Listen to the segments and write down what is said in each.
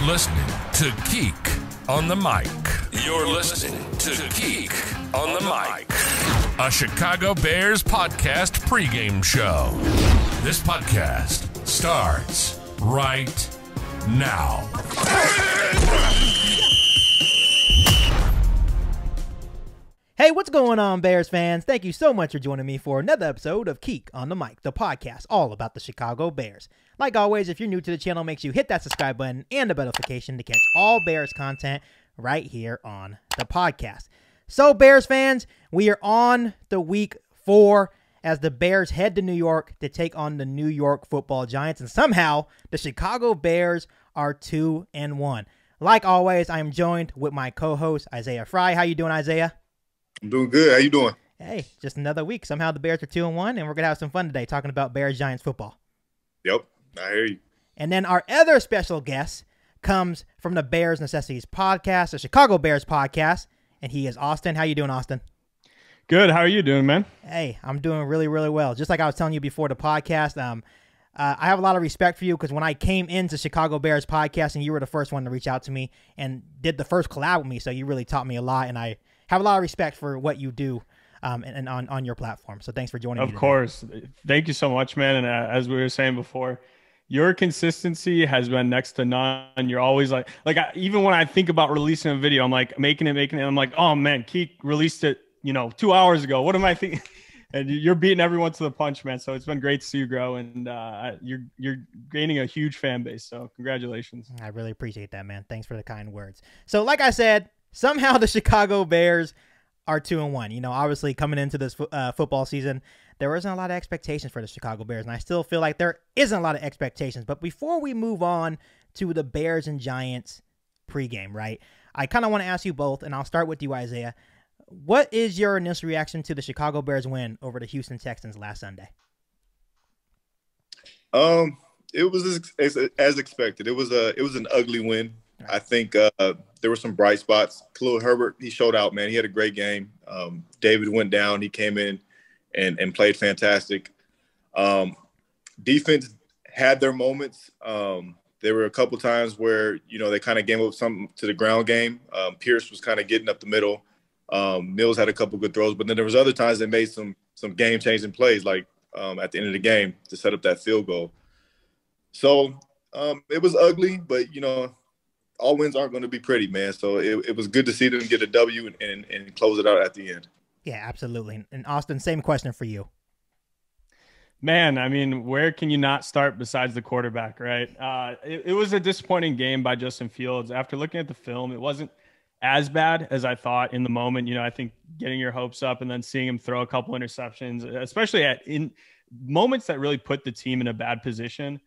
listening to Geek on the Mic. You're listening to Geek on the Mic, a Chicago Bears podcast pregame show. This podcast starts right now. Hey, what's going on, Bears fans? Thank you so much for joining me for another episode of Geek on the Mic, the podcast all about the Chicago Bears. Like always, if you're new to the channel, make sure you hit that subscribe button and the bell notification to catch all Bears content right here on the podcast. So, Bears fans, we are on the week 4 as the Bears head to New York to take on the New York Football Giants, and somehow the Chicago Bears are 2-1. Like always, I am joined with my co-host Isaiah Frey. How you doing, Isaiah? I'm doing good. How you doing? Hey, just another week. Somehow the Bears are 2-1, and we're going to have some fun today talking about Bears-Giants football. Yep, I hear you. And then our other special guest comes from the Bear Necessities podcast, the Chicago Bears podcast, and he is Austin. How you doing, Austin? Good. How are you doing, man? Hey, I'm doing really, really well. Just like I was telling you before the podcast, I have a lot of respect for you because when I came into Chicago Bears podcast, and you were the first one to reach out to me and did the first collab with me, so you really taught me a lot, and I have a lot of respect for what you do and on your platform. So thanks for joining me today. Of course. Thank you so much, man. And as we were saying before, your consistency has been next to none. You're always even when I think about releasing a video, I'm like making it. I'm like, oh man, Keith released it, 2 hours ago. What am I thinking? And you're beating everyone to the punch, man. So it's been great to see you grow, and you're gaining a huge fan base. So congratulations. I really appreciate that, man. Thanks for the kind words. So like I said, somehow the Chicago Bears are 2-1. Obviously coming into this football season, there wasn't a lot of expectations for the Chicago Bears, and I still feel like there isn't a lot of expectations. But before we move on to the Bears and Giants pregame, right, I kind of want to ask you both, and I'll start with you, Isaiah. What is your initial reaction to the Chicago Bears win over the Houston Texans last Sunday? It was as expected. It was an ugly win. Right. I think there were some bright spots. Khalil Herbert, he showed out, man. He had a great game. David went down. He came in and played fantastic. Defense had their moments. There were a couple times where, they kind of gave up something to the ground game. Pierce was kind of getting up the middle. Mills had a couple good throws, but then there was other times they made some game-changing plays, like at the end of the game to set up that field goal. So it was ugly, but, all wins aren't going to be pretty, man. So it was good to see them get a W and close it out at the end. Yeah, absolutely. And Austin, same question for you. Man, I mean, where can you not start besides the quarterback, right? It was a disappointing game by Justin Fields. After looking at the film, it wasn't as bad as I thought in the moment. I think getting your hopes up and then seeing him throw a couple interceptions, especially in moments that really put the team in a bad position.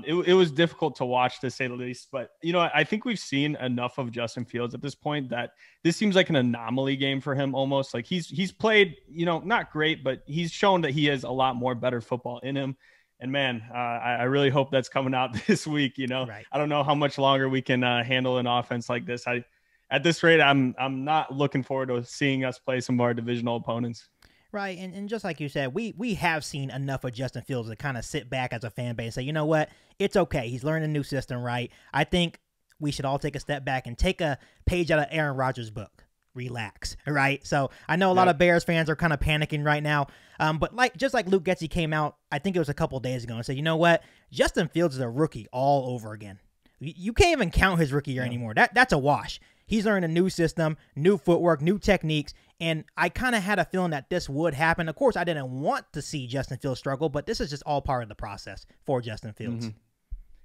It was difficult to watch, to say the least. But, I think we've seen enough of Justin Fields at this point that this seems like an anomaly game for him almost. Like he's played, not great, but he's shown that he has a lot more better football in him. And, man, I really hope that's coming out this week. Right. I don't know how much longer we can handle an offense like this. At this rate, I'm not looking forward to seeing us play some of our divisional opponents. Right, and just like you said, we have seen enough of Justin Fields to kind of sit back as a fan base and say, you know what, it's okay. He's learning a new system, right? I think we should all take a step back and take a page out of Aaron Rodgers' book. Relax, right? So I know a lot of Bears fans are kind of panicking right now, but just like Luke Getsy came out, I think it was a couple days ago, and said, you know what, Justin Fields is a rookie all over again. You can't even count his rookie year anymore. That's a wash. He's learned a new system, new footwork, new techniques, and I kind of had a feeling that this would happen. Of course, I didn't want to see Justin Fields struggle, but this is just all part of the process for Justin Fields. Mm-hmm.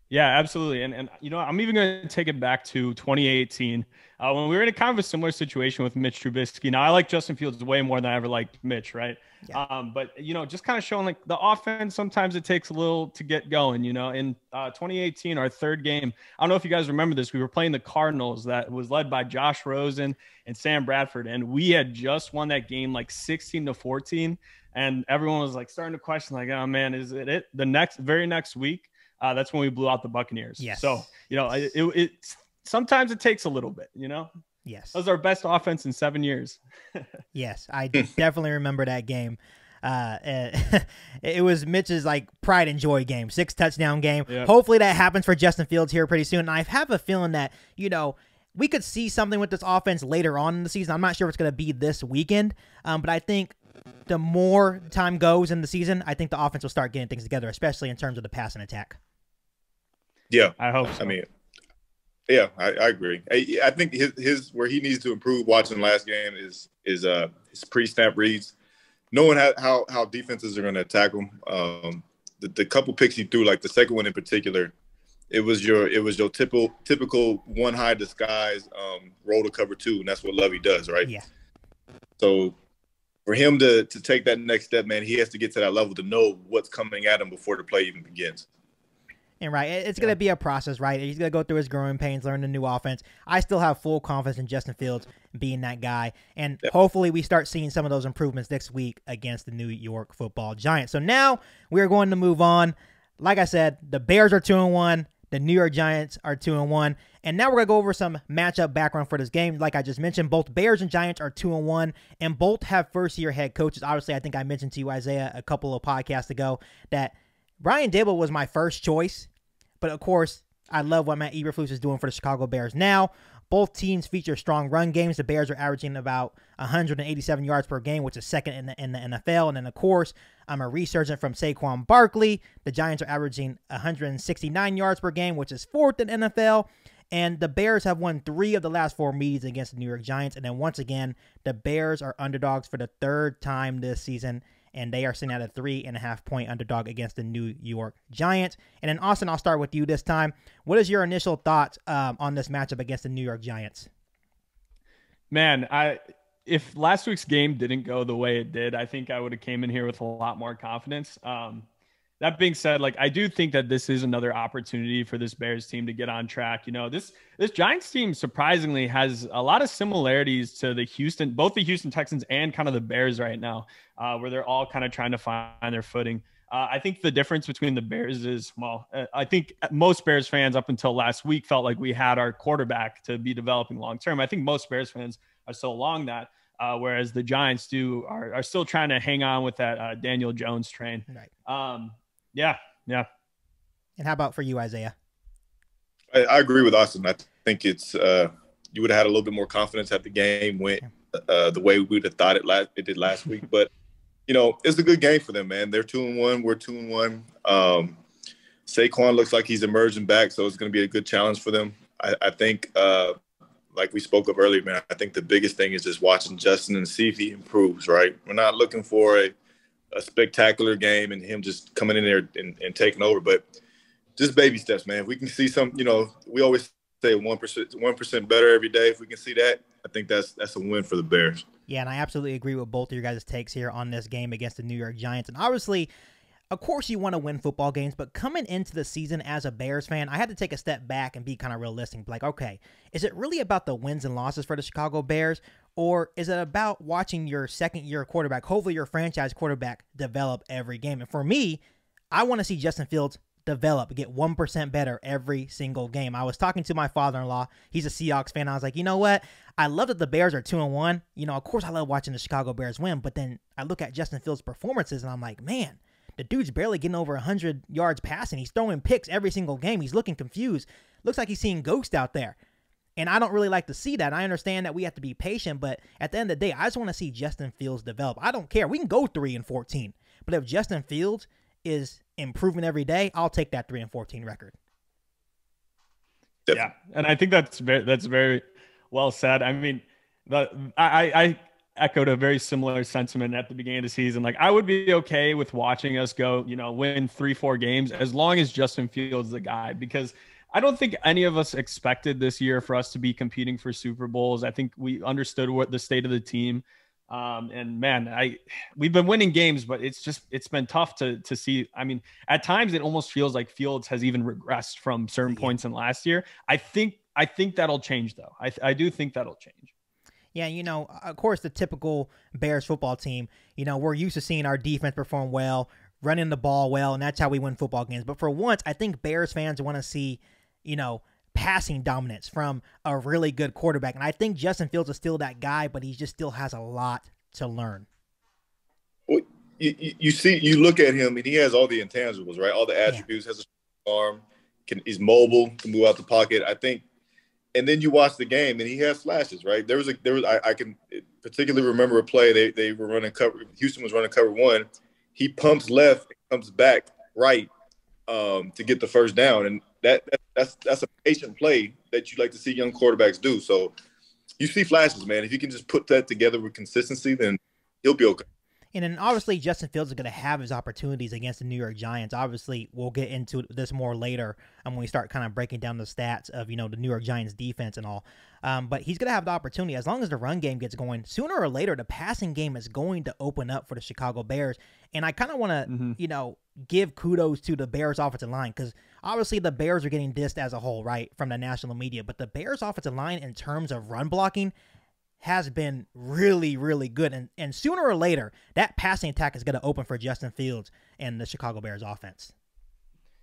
Yeah, absolutely. And I'm even going to take it back to 2018 when we were in a kind of a similar situation with Mitch Trubisky. Now, I like Justin Fields way more than I ever liked Mitch, right? Yeah. But, just kind of showing like the offense, sometimes it takes a little to get going, in 2018, our third game. I don't know if you guys remember this. We were playing the Cardinals that was led by Josh Rosen and Sam Bradford. And we had just won that game like 16-14. And everyone was like starting to question like, oh man, is it? The very next week, that's when we blew out the Buccaneers. Yes. So, it sometimes it takes a little bit, Yes. That was our best offense in 7 years. Yes, I definitely remember that game. It was Mitch's like pride and joy game, 6 touchdown game. Yep. Hopefully that happens for Justin Fields here pretty soon. And I have a feeling that, we could see something with this offense later on in the season. I'm not sure if it's going to be this weekend, but I think the more time goes in the season, I think the offense will start getting things together, especially in terms of the passing attack. Yeah, I hope so. I mean, yeah, I agree. I think his where he needs to improve watching last game is his pre-snap reads, knowing how defenses are going to attack him. The couple picks he threw, like the second one in particular, it was your typical one high disguise roll to cover 2, and that's what Lovey does, right? Yeah. So for him to take that next step, man, he has to get to that level to know what's coming at him before the play even begins. And right, it's going to be a process, right? He's going to go through his growing pains, learn the new offense. I still have full confidence in Justin Fields being that guy. And hopefully we start seeing some of those improvements next week against the New York Football Giants. So now we are going to move on. Like I said, the Bears are 2-1. The New York Giants are 2-1. And now we're going to go over some matchup background for this game. Like I just mentioned, both Bears and Giants are 2-1, and both have first-year head coaches. Obviously, I think I mentioned to you, Isaiah, a couple of podcasts ago that Brian Daboll was my first choice. But, of course, I love what Matt Eberflus is doing for the Chicago Bears now. Both teams feature strong run games. The Bears are averaging about 187 yards per game, which is second in the NFL. And then, of course, I'm a resurgent from Saquon Barkley. The Giants are averaging 169 yards per game, which is fourth in NFL. And the Bears have won 3 of the last 4 meetings against the New York Giants. And then, once again, the Bears are underdogs for the 3rd time this season. And they are sitting at a 3.5-point underdog against the New York Giants. And then, Austin, I'll start with you this time. What is your initial thoughts on this matchup against the New York Giants? Man, if last week's game didn't go the way it did, I think I would have came in here with a lot more confidence. That being said, like, I do think that this is another opportunity for this Bears team to get on track. This Giants team surprisingly has a lot of similarities to both the Houston Texans and kind of the Bears right now, where they're all kind of trying to find their footing. I think the difference between the Bears is, I think most Bears fans up until last week felt like we had our quarterback to be developing long-term. I think most Bears fans are still along that. Whereas the Giants are still trying to hang on with that Daniel Jones train. Right. Yeah. And how about for you, Isaiah? I agree with Austin. I think it's you would have had a little bit more confidence at the game went the way we would have thought it did last week. But it's a good game for them, man. They're 2-1. We're 2-1. Saquon looks like he's emerging back, so it's going to be a good challenge for them. I think, like we spoke of earlier, man, I think the biggest thing is just watching Justin and see if he improves. Right, we're not looking for a spectacular game and him just coming in there and taking over, but just baby steps, man. If we can see some, we always say 1% better every day. If we can see that, I think that's a win for the Bears. Yeah, and I absolutely agree with both of your guys' takes here on this game against the New York Giants. And obviously, of course, you want to win football games, but coming into the season as a Bears fan, I had to take a step back and be kind of realistic. Like, okay, is it really about the wins and losses for the Chicago Bears, or is it about watching your second-year quarterback, hopefully your franchise quarterback, develop every game? And for me, I want to see Justin Fields develop, get 1% better every single game. I was talking to my father-in-law. He's a Seahawks fan. I was like, you know what? I love that the Bears are 2-1. Of course I love watching the Chicago Bears win, but then I look at Justin Fields' performances, and I'm like, man, the dude's barely getting over 100 yards passing. He's throwing picks every single game. He's looking confused. Looks like he's seeing ghosts out there. And I don't really like to see that. I understand that we have to be patient, but at the end of the day, I just want to see Justin Fields develop. I don't care. We can go 3-14. But if Justin Fields is improving every day, I'll take that 3-14 record. Yeah, and I think that's very well said. I mean, I echoed a very similar sentiment at the beginning of the season. Like, I would be okay with watching us go, win 3-4 games as long as Justin Fields is the guy, because I don't think any of us expected this year for us to be competing for Super Bowls. I think we understood what the state of the team. And man, we've been winning games, but it's been tough to see. I mean, at times it almost feels like Fields has even regressed from certain points in last year. I think that'll change though. I do think that'll change. Yeah, of course, the typical Bears football team, we're used to seeing our defense perform well, running the ball well, and that's how we win football games. But for once, I think Bears fans want to see, passing dominance from a really good quarterback. And I think Justin Fields is still that guy, but he just still has a lot to learn. Well, you look at him and he has all the intangibles, right? All the attributes. Has a strong arm, he's mobile, can move out the pocket. I think, and then you watch the game and he has flashes, right? I can particularly remember a play they were running cover. Houston was running cover one. He pumps left, comes back right to get the first down, and that's a patient play that you like to see young quarterbacks do. So you see flashes, man. If you can just put that together with consistency, then he'll be okay. And then obviously Justin Fields is going to have his opportunities against the New York Giants. Obviously, we'll get into this more later when we start kind of breaking down the stats of, the New York Giants defense and all. But he's going to have the opportunity. As long as the run game gets going, sooner or later, the passing game is going to open up for the Chicago Bears. And I kind of want to, give kudos to the Bears offensive line, because obviously the Bears are getting dissed as a whole, right, from the national media. But the Bears offensive line in terms of run blocking has been really, really good. And sooner or later, that passing attack is going to open for Justin Fields and the Chicago Bears offense.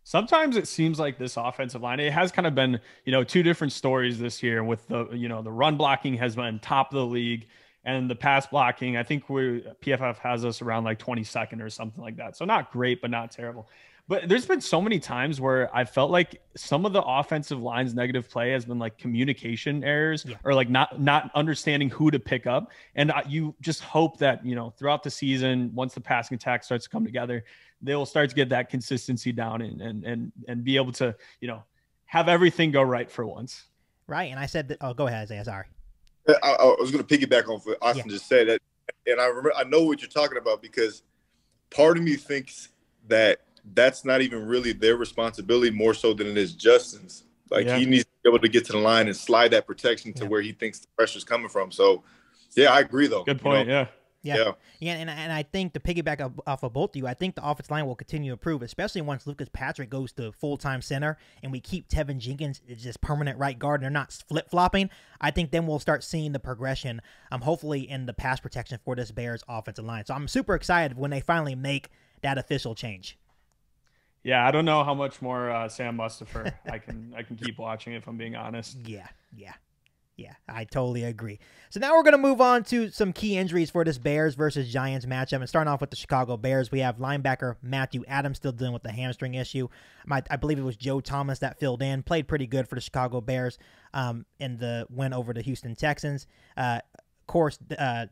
Sometimes it seems like this offensive line, it has kind of been, two different stories this year with the run blocking has been top of the league, and the pass blocking, I think PFF has us around like 22nd or something like that. So not great, but not terrible. But there's been so many times where I felt like some of the offensive line's negative play has been like communication errors or like not understanding who to pick up. And you just hope that, throughout the season, once the passing attack starts to come together, they'll start to get that consistency down and be able to, have everything go right for once. Right. And I said that, go ahead, Isaiah, sorry. I was going to piggyback on what Austin just said. That, and I know what you're talking about, because part of me thinks that that's not even really their responsibility, more so than it is Justin's. He needs to be able to get to the line and slide that protection to where he thinks the pressure's coming from. So, I agree, though. Good point, Yeah, and I think to piggyback off of both of you, I think the offensive line will continue to improve, especially once Lucas Patrick goes to full-time center and we keep Tevin Jenkins as just permanent right guard and they're not flip-flopping. I think then we'll start seeing the progression, hopefully in the pass protection for this Bears offensive line. So I'm super excited when they finally make that official change. Yeah, I don't know how much more Sam Mustipher I can keep watching, if I'm being honest. Yeah, I totally agree. So now we're going to move on to some key injuries for this Bears versus Giants matchup. And starting off with the Chicago Bears, we have linebacker Matthew Adams still dealing with the hamstring issue. I believe it was Joe Thomas that filled in, played pretty good for the Chicago Bears in the win over the Houston Texans. Of course,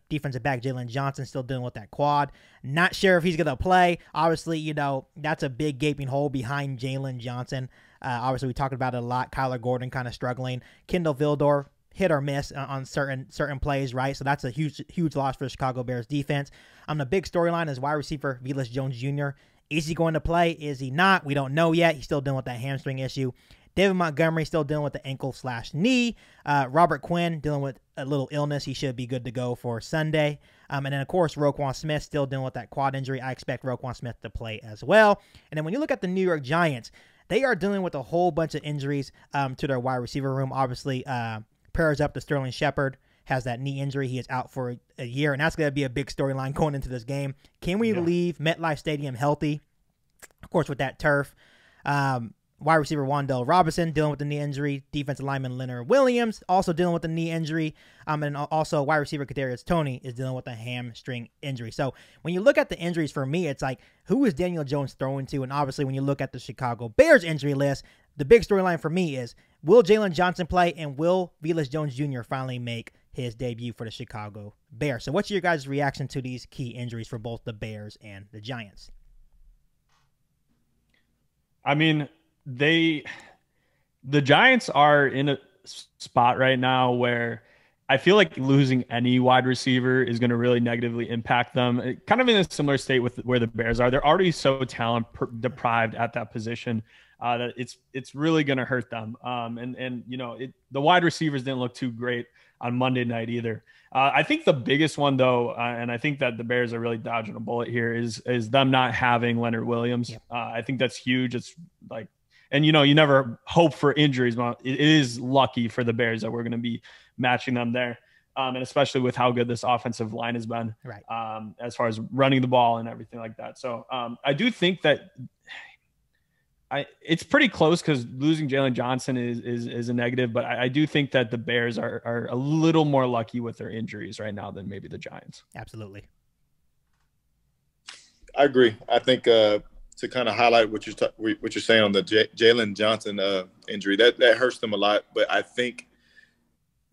defensive back Jalen Johnson still dealing with that quad. Not sure if he's going to play. Obviously, that's a big gaping hole behind Jalen Johnson. Obviously, we talked about it a lot. Kyler Gordon kind of struggling. Kendall Vildor, hit or miss on certain plays, right? So that's a huge loss for the Chicago Bears defense. The big storyline is wide receiver Velus Jones Jr. Is he going to play? Is he not? We don't know yet. He's still dealing with that hamstring issue. David Montgomery still dealing with the ankle/knee. Robert Quinn dealing with a little illness. He should be good to go for Sunday. And then, of course, Roquan Smith still dealing with that quad injury. I expect Roquan Smith to play as well. And then when you look at the New York Giants, they are dealing with a whole bunch of injuries to their wide receiver room. Obviously, prayers up to Sterling Shepard, has that knee injury. He is out for a year, and that's going to be a big storyline going into this game. Can we leave MetLife Stadium healthy? Of course, with that turf. Wide receiver Wan'Dale Robinson dealing with the knee injury. Defensive lineman Leonard Williams also dealing with the knee injury. And also wide receiver Kadarius Toney is dealing with a hamstring injury. So when you look at the injuries, for me, it's like, who is Daniel Jones throwing to? And obviously when you look at the Chicago Bears injury list, the big storyline for me is, will Jalen Johnson play, and will Velus Jones Jr. finally make his debut for the Chicago Bears? So what's your guys' reaction to these key injuries for both the Bears and the Giants? I mean, the Giants are in a spot right now where I feel like losing any wide receiver is going to really negatively impact them. Kind of in a similar state with where the Bears are. They're already so talent deprived at that position that it's really going to hurt them. The wide receivers didn't look too great on Monday night either. I think the biggest one though, and I think that the Bears are really dodging a bullet here, is them not having Leonard Williams. Yep. I think that's huge. It's like, and you never hope for injuries, but it is lucky for the Bears that we're going to be matching them there. And especially with how good this offensive line has been, right, as far as running the ball and everything like that. So I do think that it's pretty close, because losing Jalen Johnson is a negative, but I do think that the Bears are a little more lucky with their injuries right now than maybe the Giants. Absolutely. I agree. I think to kind of highlight what you're saying on the Jalen Johnson injury, that hurts them a lot. But I think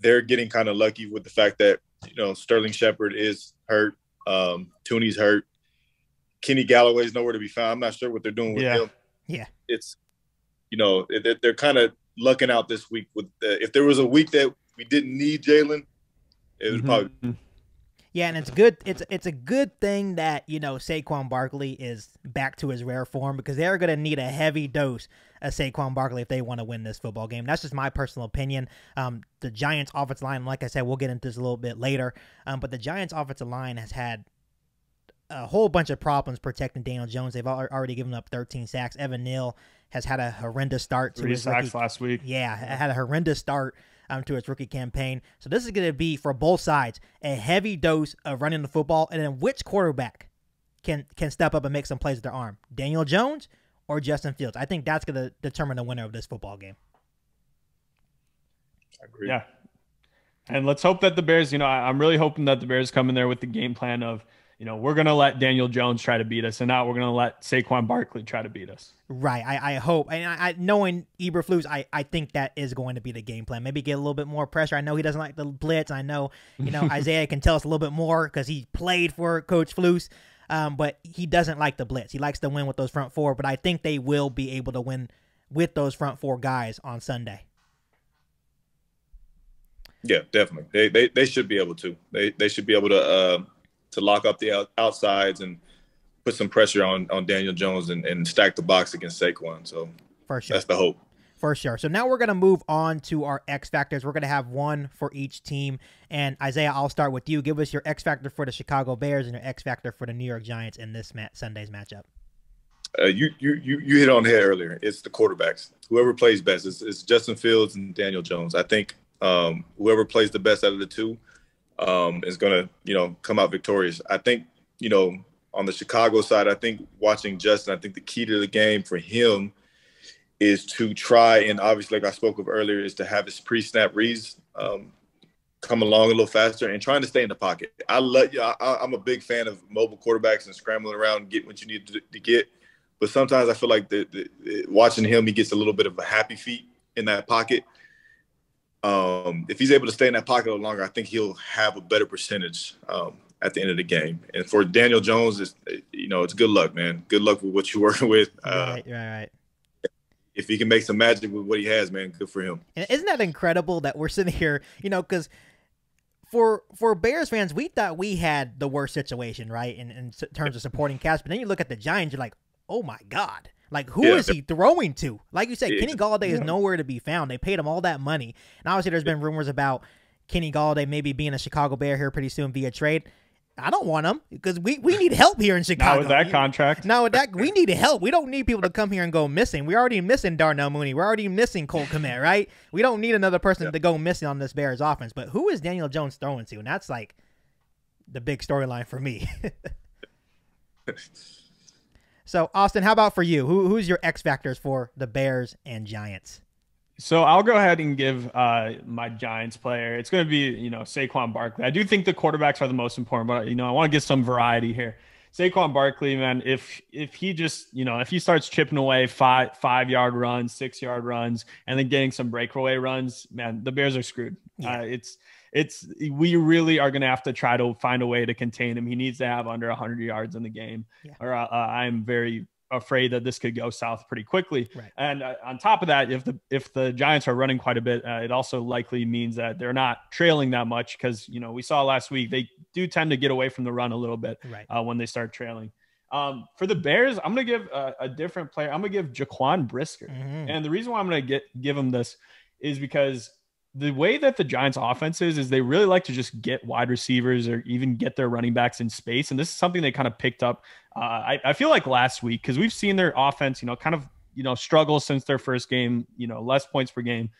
they're getting kind of lucky with the fact that Sterling Shepard is hurt, Tooney's hurt, Kenny Galloway's nowhere to be found. I'm not sure what they're doing with him. Yeah, it's they're kind of lucking out this week. With if there was a week that we didn't need Jalen, it would probably. Yeah, and it's good. It's a good thing that Saquon Barkley is back to his rare form, because they're going to need a heavy dose of Saquon Barkley if they want to win this football game. That's just my personal opinion. The Giants' offensive line, like I said, we'll get into this a little bit later, but the Giants' offensive line has had a whole bunch of problems protecting Daniel Jones. They've already given up 13 sacks. Evan Neal has had a horrendous start to his sacks last week. Yeah, had a horrendous start to its rookie campaign. So this is going to be, for both sides, a heavy dose of running the football. And then which quarterback can step up and make some plays with their arm? Daniel Jones or Justin Fields? I think that's going to determine the winner of this football game. I agree. Yeah. And let's hope that the Bears, I'm really hoping that the Bears come in there with the game plan of, we're going to let Daniel Jones try to beat us, and now we're going to let Saquon Barkley try to beat us. Right. I hope. And I knowing Eberflus, I think that is going to be the game plan. Maybe get a little bit more pressure. I know he doesn't like the blitz. I know, Isaiah can tell us a little bit more because he played for Coach Flus, but he doesn't like the blitz. He likes to win with those front four, but I think they will be able to win with those front four guys on Sunday. Yeah, definitely. They should be able to. They should be able to lock up the outsides and put some pressure on Daniel Jones and stack the box against Saquon. So for sure, that's the hope. For sure. So now we're going to move on to our X Factors. We're going to have one for each team. And Isaiah, I'll start with you. Give us your X Factor for the Chicago Bears and your X Factor for the New York Giants in this Sunday's matchup. You hit on the head earlier. It's the quarterbacks. Whoever plays best. It's Justin Fields and Daniel Jones. I think whoever plays the best out of the two is going to, come out victorious. I think, on the Chicago side, I think watching Justin, I think the key to the game for him is to try, and obviously, like I spoke of earlier, is to have his pre-snap reads come along a little faster and trying to stay in the pocket. I'm a big fan of mobile quarterbacks and scrambling around and getting what you need to get. But sometimes I feel like watching him, he gets a little bit of a happy feet in that pocket. If he's able to stay in that pocket a little longer, I think he'll have a better percentage at the end of the game. And for Daniel Jones, it's good luck, man. Good luck with what you're working with. Right. If he can make some magic with what he has, man, good for him. And isn't that incredible that we're sitting here, because for Bears fans, we thought we had the worst situation, right, in terms of supporting cast. But then you look at the Giants, you're like, oh, my God. Like, who is he throwing to? Like you said, Kenny Galladay is nowhere to be found. They paid him all that money. And obviously there's been rumors about Kenny Galladay maybe being a Chicago Bear here pretty soon via trade. I don't want him because we need help here in Chicago. Not with that contract. Now with that, we need help. We don't need people to come here and go missing. We're already missing Darnell Mooney. We're already missing Cole Kmet, right? We don't need another person to go missing on this Bears offense. But who is Daniel Jones throwing to? And that's like the big storyline for me. So, Austin, how about for you? Who's your X factors for the Bears and Giants? So I'll go ahead and give my Giants player. It's going to be, Saquon Barkley. I do think the quarterbacks are the most important, but, I want to get some variety here. Saquon Barkley, man, if he just, if he starts chipping away 5-yard runs, 6-yard runs, and then getting some breakaway runs, man, the Bears are screwed. Yeah. We really are going to have to try to find a way to contain him. He needs to have under 100 yards in the game, or I'm very afraid that this could go south pretty quickly. Right. And on top of that, if the Giants are running quite a bit, it also likely means that they're not trailing that much because, we saw last week, they do tend to get away from the run a little bit when they start trailing. For the Bears, I'm going to give a different player. I'm going to give Jaquan Brisker. Mm-hmm. And the reason why I'm going to give him this is because the way that the Giants offense is they really like to just get wide receivers or even get their running backs in space. And this is something they kind of picked up. I feel like last week, because we've seen their offense, kind of, struggle since their first game, less points per game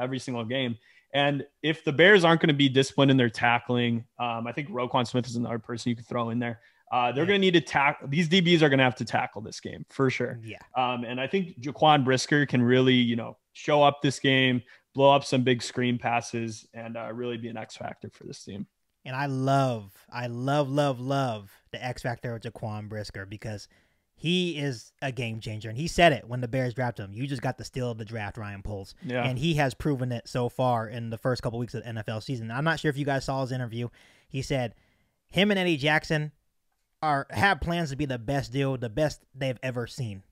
every single game. And if the Bears aren't going to be disciplined in their tackling, I think Roquan Smith is another person you could throw in there. They're going to need to tackle. These DBs are going to have to tackle this game for sure. Yeah. And I think Jaquan Brisker can really, show up this game, blow up some big screen passes, and really be an X factor for this team. And I love the X factor of Saquon Brisker because he is a game changer. And he said it when the Bears drafted him. You just got the steal of the draft, Ryan Poles. Yeah. And he has proven it so far in the first couple weeks of the NFL season. I'm not sure if you guys saw his interview. He said him and Eddie Jackson have plans to be the best deal, the best they've ever seen.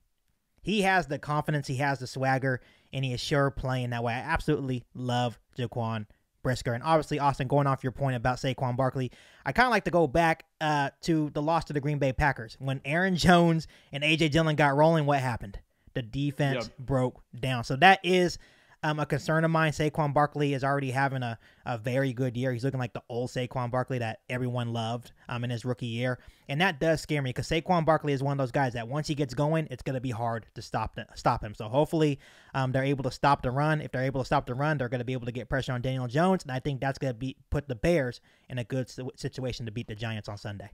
He has the confidence, he has the swagger, and he is sure playing that way. I absolutely love Saquon Brisker. And obviously, Austin, going off your point about Saquon Barkley, I kind of like to go back to the loss to the Green Bay Packers. When Aaron Jones and A.J. Dillon got rolling, what happened? The defense broke down. So that is a concern of mine. Saquon Barkley is already having a very good year. He's looking like the old Saquon Barkley that everyone loved in his rookie year. And that does scare me because Saquon Barkley is one of those guys that once he gets going, it's going to be hard to stop him. So hopefully they're able to stop the run. If they're able to stop the run, they're going to be able to get pressure on Daniel Jones. And I think that's going to put the Bears in a good situation to beat the Giants on Sunday.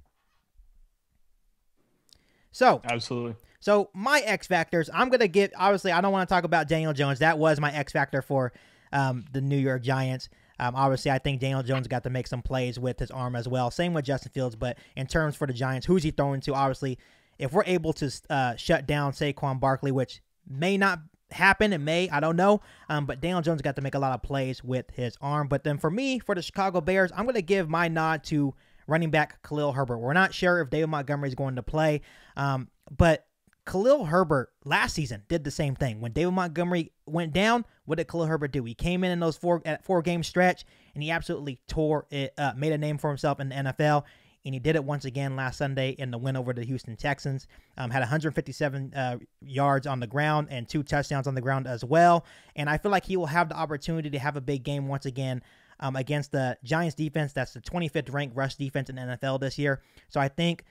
So absolutely. So my X factors, I'm going to get, obviously I don't want to talk about Daniel Jones. That was my X factor for the New York Giants. Obviously I think Daniel Jones got to make some plays with his arm as well. Same with Justin Fields, but in terms for the Giants, who's he throwing to? Obviously, if we're able to shut down Saquon Barkley, which may not happen, I don't know. But Daniel Jones got to make a lot of plays with his arm. But then for me, for the Chicago Bears, I'm going to give my nod to running back Khalil Herbert. We're not sure if David Montgomery is going to play, but Khalil Herbert last season did the same thing. When David Montgomery went down, what did Khalil Herbert do? He came in those four-game stretch, and he absolutely tore it up, made a name for himself in the NFL, and he did it once again last Sunday in the win over the Houston Texans. Had 157 yards on the ground and 2 touchdowns on the ground as well, and I feel like he will have the opportunity to have a big game once again against the Giants defense. That's the 25th ranked rush defense in the NFL this year, so I think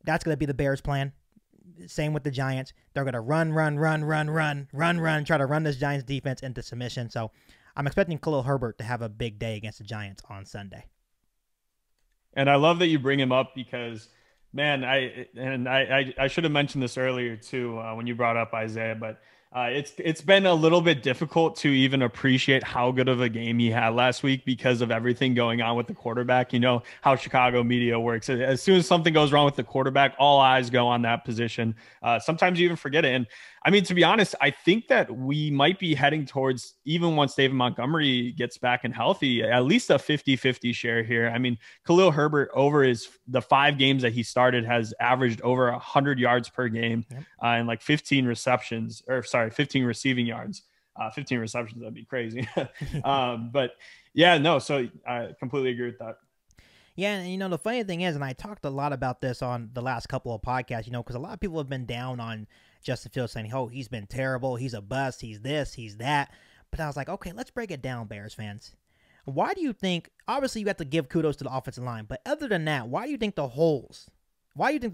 that's going to be the Bears' plan. Same with the Giants. They're going to run, try to run this Giants defense into submission. So I'm expecting Khalil Herbert to have a big day against the Giants on Sunday. And I love that you bring him up because, man, I should have mentioned this earlier too when you brought up Isaiah, but it's been a little bit difficult to even appreciate how good of a game he had last week because of everything going on with the quarterback. You know how Chicago media works. As soon as something goes wrong with the quarterback, all eyes go on that position. Sometimes you even forget it. And I mean, to be honest, I think that we might be heading towards, even once David Montgomery gets back and healthy, at least a 50-50 share here. I mean, Khalil Herbert over the 5 games that he started has averaged over 100 yards per game and like 15 receiving yards. 15 receptions, that'd be crazy. But yeah, no, so I completely agree with that. Yeah, and the funny thing is, and I talked a lot about this on the last couple of podcasts, because a lot of people have been down on Justin Fields saying, oh, he's been terrible, he's a bust, he's this, he's that. But I was like, okay, let's break it down, Bears fans. Why do you think, obviously you have to give kudos to the offensive line, but other than that, why do you think the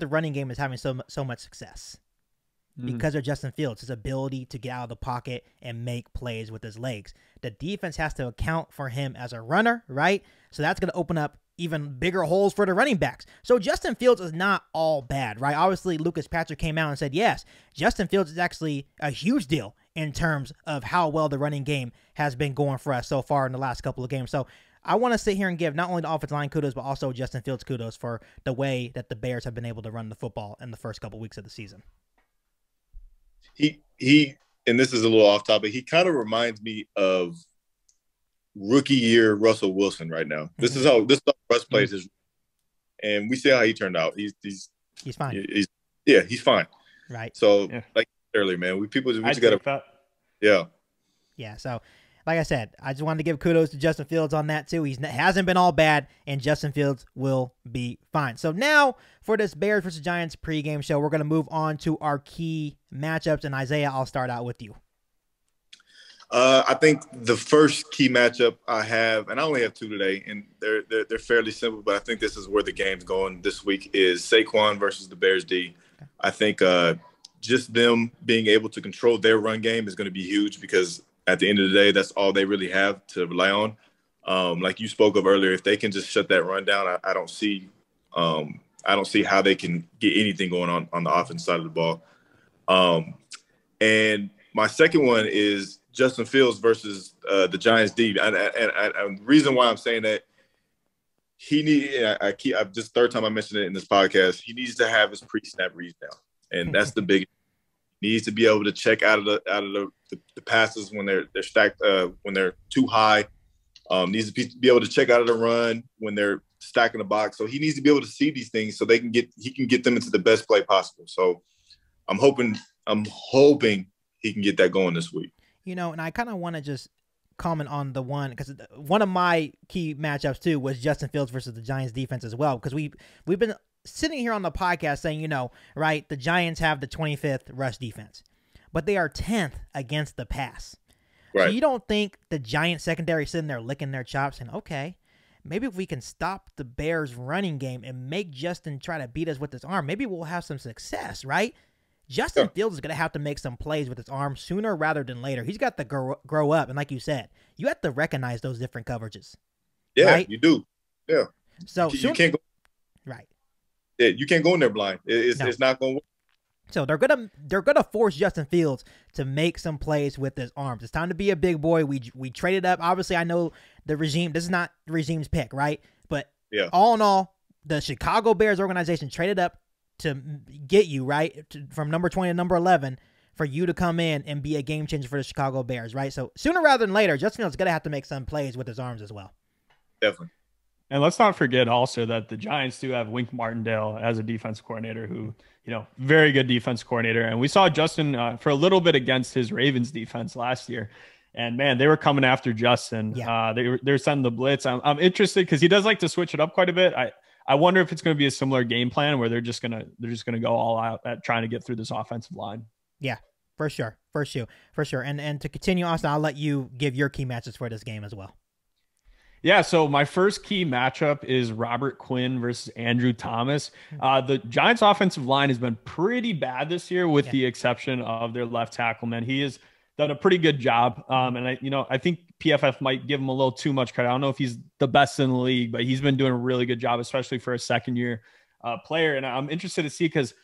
running game is having so much success? Because of Justin Fields, his ability to get out of the pocket and make plays with his legs. The defense has to account for him as a runner, right? So that's going to open up even bigger holes for the running backs. So Justin Fields is not all bad, right? Obviously, Lucas Patrick came out and said, yes, Justin Fields is actually a huge deal in terms of how well the running game has been going for us so far in the last couple of games. So I want to sit here and give not only the offensive line kudos, but also Justin Fields kudos for the way that the Bears have been able to run the football in the first couple of weeks of the season. He and this is a little off topic, he kind of reminds me of rookie year Russell Wilson right now. This is how Russ plays his, and we see how he turned out. He's fine. He's fine. Right. So like earlier, man, we just gotta. Yeah. So like I said, I just wanted to give kudos to Justin Fields on that too. He hasn't been all bad, and Justin Fields will be fine. So now for this Bears versus Giants pregame show, we're going to move on to our key matchups. And Isaiah, I'll start out with you. I think the first key matchup I have, and I only have 2 today, and they're fairly simple, but I think this is where the game's going this week, is Saquon versus the Bears D. Okay. I think just them being able to control their run game is going to be huge because at the end of the day, that's all they really have to rely on. Like you spoke of earlier, if they can just shut that run down, I don't see how they can get anything going on the offense side of the ball. And my second one is Justin Fields versus the Giants D. And the reason why I'm saying that, I've just third time I mentioned it in this podcast. He needs to have his pre-snap reads down, and that's the big. He needs to be able to check out of the passes when they're stacked, when they're too high. Needs to be able to check out of the run when they're stacking the box. So he needs to be able to see these things so he can get them into the best play possible. So I'm hoping he can get that going this week. And I kind of want to just comment on the one, because one of my key matchups too was Justin Fields versus the Giants defense as well, because we've been sitting here on the podcast saying, right, the Giants have the 25th rush defense, but they are 10th against the pass. Right. So you don't think the Giants secondary sitting there licking their chops and, okay, maybe if we can stop the Bears running game and make Justin try to beat us with his arm, maybe we'll have some success, right? Justin Fields is going to have to make some plays with his arm sooner rather than later. He's got to grow up. And like you said, you have to recognize those different coverages. Yeah, right? You do. Yeah. So you can't go. Right. Yeah, you can't go in there blind. It's not going to work. So they're gonna force Justin Fields to make some plays with his arms. It's time to be a big boy. We traded up. Obviously, I know the regime. This is not the regime's pick, right? But all in all, the Chicago Bears organization traded up to get you right from number 20 to number 11 for you to come in and be a game changer for the Chicago Bears, right? So sooner rather than later, Justin Fields is gonna have to make some plays with his arms as well. Definitely. And let's not forget also that the Giants do have Wink Martindale as a defense coordinator who, very good defense coordinator. And we saw Justin for a little bit against his Ravens defense last year. And man, they were coming after Justin. Yeah. They were sending the blitz. I'm interested because he does like to switch it up quite a bit. I wonder if it's going to be a similar game plan where they're just gonna go all out at trying to get through this offensive line. Yeah, for sure. And to continue, Austin, I'll let you give your key matches for this game as well. Yeah, so my first key matchup is Robert Quinn versus Andrew Thomas. The Giants' offensive line has been pretty bad this year, with the exception of their left tackle. Man, he has done a pretty good job. And I think PFF might give him a little too much credit. I don't know if he's the best in the league, but he's been doing a really good job, especially for a second-year player. And I'm interested to see because,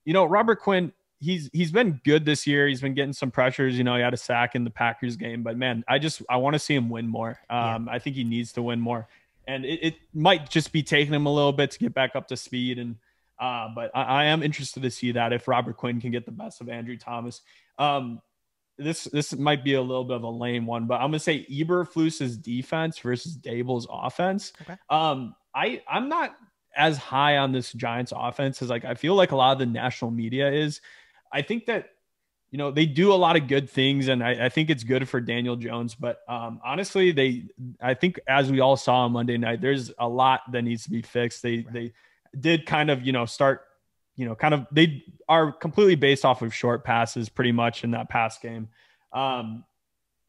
Robert Quinn, he's been good this year. He's been getting some pressures. He had a sack in the Packers game, but man, I want to see him win more. I think he needs to win more, and it might just be taking him a little bit to get back up to speed. And but I am interested to see that if Robert Quinn can get the best of Andrew Thomas. This might be a little bit of a lame one, but I'm gonna say Eberflus's defense versus Dable's offense. Okay. I'm not as high on this Giants offense as I feel like a lot of the national media is. I think that, they do a lot of good things, and I think it's good for Daniel Jones. But honestly, I think as we all saw on Monday night, there's a lot that needs to be fixed. They did kind of, they are completely based off of short passes pretty much in that pass game. And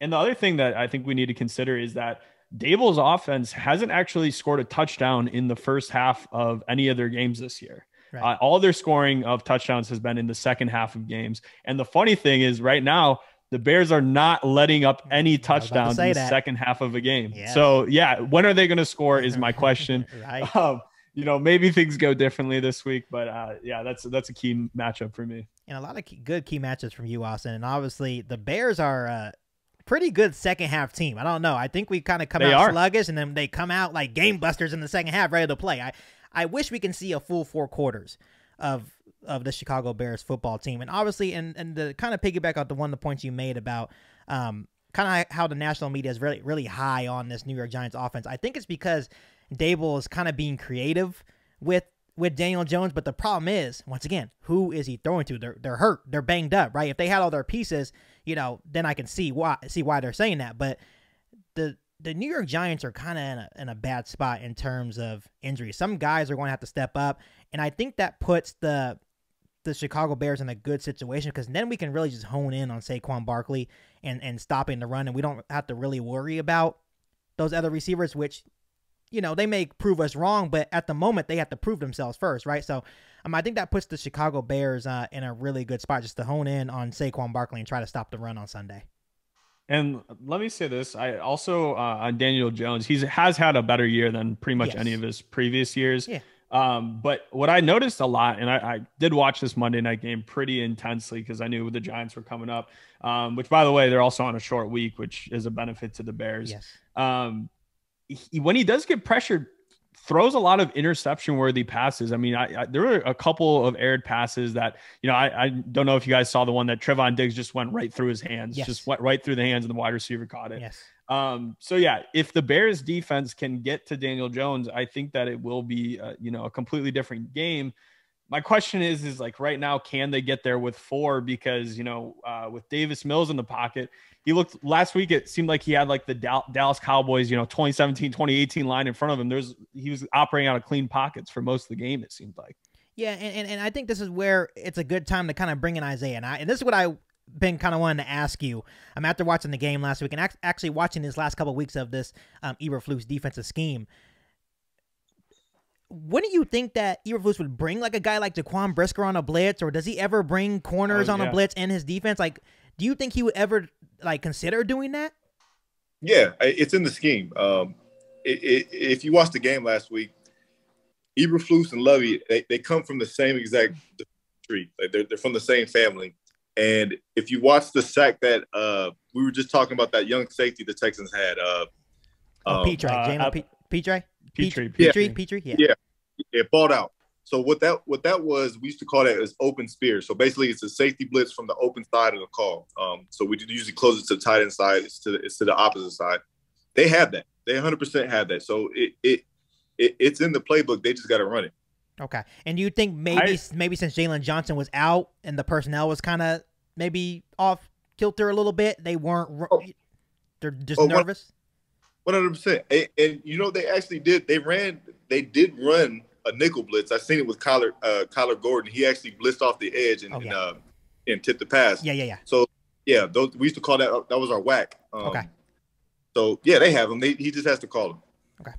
the other thing that I think we need to consider is that Dable's offense hasn't actually scored a touchdown in the first half of any of their games this year. Right. All their scoring of touchdowns has been in the second half of games. And the funny thing is right now, the Bears are not letting up any touchdowns in the second half of a game. Yeah. So when are they going to score is my question. Right. Maybe things go differently this week, but that's a key matchup for me. And a lot of good key matchups from you, Austin. And obviously the Bears are pretty good second half team. I don't know. I think we kind of come out sluggish, and then they come out like game busters in the second half, ready to play. I wish we can see a full 4 quarters of the Chicago Bears football team. And obviously, and the kind of piggyback on the points you made about kind of how the national media is really, really high on this New York Giants offense. I think it's because Dable is kind of being creative with Daniel Jones. But the problem is, once again, who is he throwing to? They're hurt. They're banged up, right? If they had all their pieces, then I can see why they're saying that. But the New York Giants are kind of in a bad spot in terms of injuries. Some guys are going to have to step up, and I think that puts the Chicago Bears in a good situation, because then we can really just hone in on Saquon Barkley and stopping the run, and we don't have to really worry about those other receivers, which, they may prove us wrong, but at the moment they have to prove themselves first, right? So I think that puts the Chicago Bears in a really good spot just to hone in on Saquon Barkley and try to stop the run on Sunday. And let me say this. I also, on Daniel Jones, he has had a better year than pretty much any of his previous years. Yeah. But what I noticed a lot, and I did watch this Monday night game pretty intensely because I knew the Giants were coming up, which, by the way, they're also on a short week, which is a benefit to the Bears. Yes. When he does get pressured throws a lot of interception-worthy passes. I mean, there were a couple of aired passes that, I don't know if you guys saw the one that Trevon Diggs just went right through his hands, just went right through the hands, and the wide receiver caught it. Yes. So yeah, if the Bears defense can get to Daniel Jones, I think that it will be, a completely different game. My question is like right now, can they get there with 4? Because, with Davis Mills in the pocket, he looked last week, it seemed like he had like the Dallas Cowboys, 2017, 2018 line in front of him. He was operating out of clean pockets for most of the game, it seemed like. Yeah, and I think this is where it's a good time to kind of bring in Isaiah. And this is what I've been kind of wanting to ask you. After watching the game last week and actually watching this last couple of weeks of this Eberflus defensive scheme, wouldn't you think that Eberflus would bring like a guy like Jaquan Brisker on a blitz, or does he ever bring corners on a blitz in his defense? Like, do you think he would ever like consider doing that? Yeah, it's in the scheme. If you watched the game last week, Eberflus and Lovey, they come from the same exact tree. Like they're from the same family. And if you watch the sack that we were just talking about, that young safety the Texans had, Petrie. Yeah, it balled out. So what that was, we used to call that as open spear. So basically, it's a safety blitz from the open side of the call. So we usually close it to the tight end side. It's to the opposite side. They have that. They 100% have that. So it's in the playbook. They just got to run it. Okay. And do you think maybe since Jalen Johnson was out and the personnel was kind of maybe off kilter a little bit, they're just nervous? 100%. And they actually did. They did run a nickel blitz. I seen it with Kyler Gordon. He actually blitzed off the edge and tipped the pass. Yeah. So yeah, we used to call that was our whack. Okay. So yeah, they have him. He just has to call him. Okay.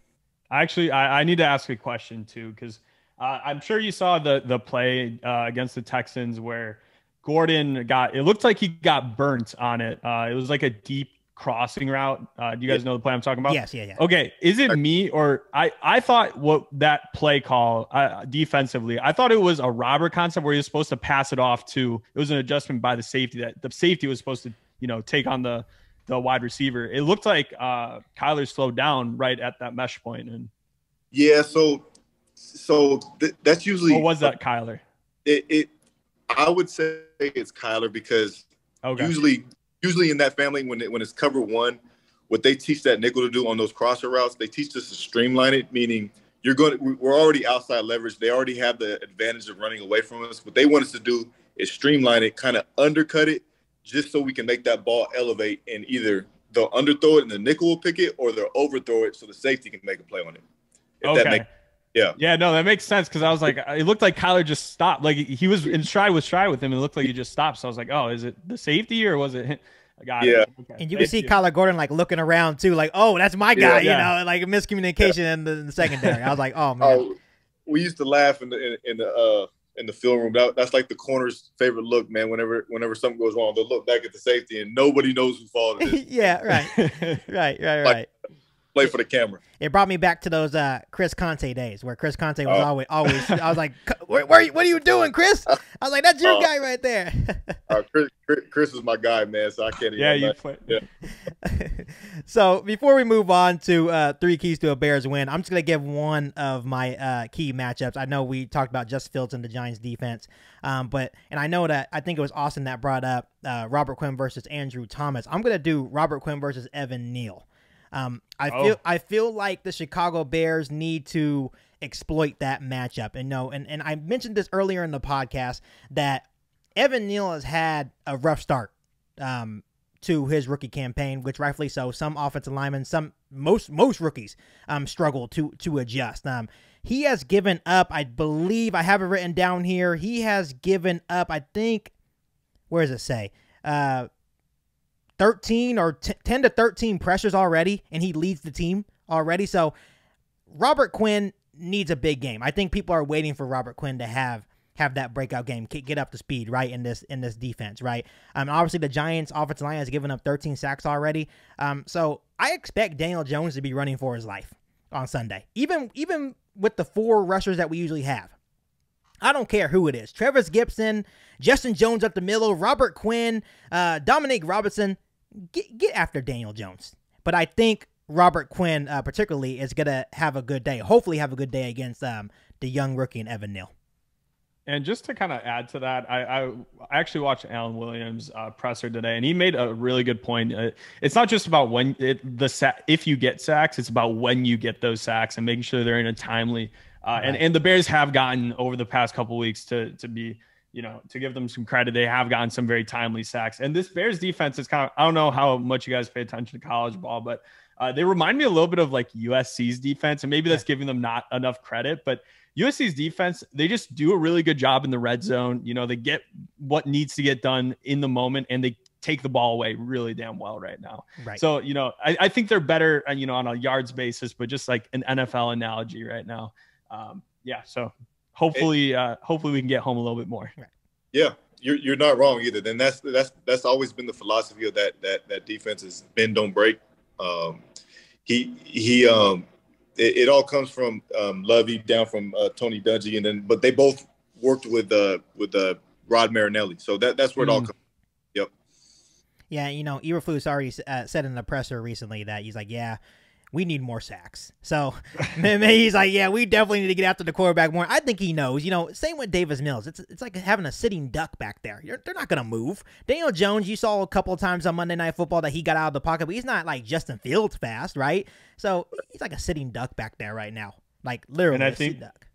Actually, I need to ask a question too, because I'm sure you saw the play against the Texans where Gordon it looked like he got burnt on it. It was like a deep crossing route. Do you guys know the play I'm talking about? Yes, yeah. Okay, is it me or I thought what that play call defensively, I thought it was a robber concept where you're supposed to pass it off to, it was an adjustment by the safety that the safety was supposed to, take on the wide receiver. It looked like Kyler slowed down right at that mesh point. And yeah, so that's usually. Or was that Kyler? I would say it's Kyler because usually in that family, when it's cover one, what they teach that nickel to do on those crosser routes, they teach us to streamline it, meaning we're already outside leverage. They already have the advantage of running away from us. What they want us to do is streamline it, kind of undercut it, just so we can make that ball elevate, and either they'll underthrow it and the nickel will pick it, or they'll overthrow it so the safety can make a play on it. Yeah, no, that makes sense, because I was like, it looked like Kyler just stopped. Like he was in stride with him, and it looked like he just stopped. So I was like, oh, is it the safety or was it? Yeah. Okay. And you can see Kyler Gordon like looking around too, like, oh, that's my guy, like a miscommunication in the secondary. I was like, oh man. We used to laugh in the film room. That's like the corner's favorite look, man. Whenever something goes wrong, they'll look back at the safety and nobody knows who fault it is. Yeah, right. Like, play for the camera. It brought me back to those Chris Conte days where Chris Conte was always. I was like, what are you doing, Chris? I was like, that's your guy right there. Chris is my guy, man. So I can't. You play. Yeah. So before we move on to 3 keys to a Bears win, I'm just gonna give one of my key matchups. I know we talked about Justin Fields and the Giants defense, and I know that I think it was Austin that brought up Robert Quinn versus Andrew Thomas. I'm gonna do Robert Quinn versus Evan Neal. I feel like the Chicago Bears need to exploit that matchup. And I mentioned this earlier in the podcast that Evan Neal has had a rough start to his rookie campaign, which rightfully so. Some offensive linemen, most rookies struggle to adjust. He has given up, I believe, I have it written down here. He has given up, I think, where does it say? 13 or 10 to 13 pressures already, and he leads the team already. So Robert Quinn needs a big game. I think people are waiting for Robert Quinn to have that breakout game, get up to speed, right, in this defense, right? Obviously, the Giants' offensive line has given up 13 sacks already. So I expect Daniel Jones to be running for his life on Sunday, even with the 4 rushers that we usually have. I don't care who it is. Travis Gibson, Justin Jones up the middle, Robert Quinn, Dominique Robinson. Get after Daniel Jones. But I think Robert Quinn, particularly, is going to have a good day. Hopefully have a good day against the young rookie in Evan Neal. And just to kind of add to that, I actually watched Alan Williams' presser today, and he made a really good point. It's not just about if you get sacks, it's about when you get those sacks and making sure they're in a timely. Right. And the Bears have gotten over the past couple of weeks to be, to give them some credit. They have gotten some very timely sacks. And this Bears defense is kind of, I don't know how much you guys pay attention to college ball, but they remind me a little bit of like USC's defense, and maybe that's giving them not enough credit, but USC's defense, they just do a really good job in the red zone. They get what needs to get done in the moment, and they take the ball away really damn well right now. Right. So, I think they're better, on a yards basis, but just like an NFL analogy right now. So hopefully we can get home a little bit more. Right. Yeah, you're not wrong either. Then that's always been the philosophy of that defense is bend, don't break. It all comes from Lovey down from Tony Dungy, but they both worked with Rod Marinelli, so that's where it all comes. Yep. Yeah, Eberflus already said in the presser recently that he's like, yeah, we need more sacks. So he's like, yeah, we definitely need to get after the quarterback more. I think he knows. Same with Davis Mills. It's like having a sitting duck back there. They're not gonna move. Daniel Jones, you saw a couple of times on Monday Night Football that he got out of the pocket, but he's not like Justin Fields fast, right? So he's like a sitting duck back there right now, like literally a sitting duck.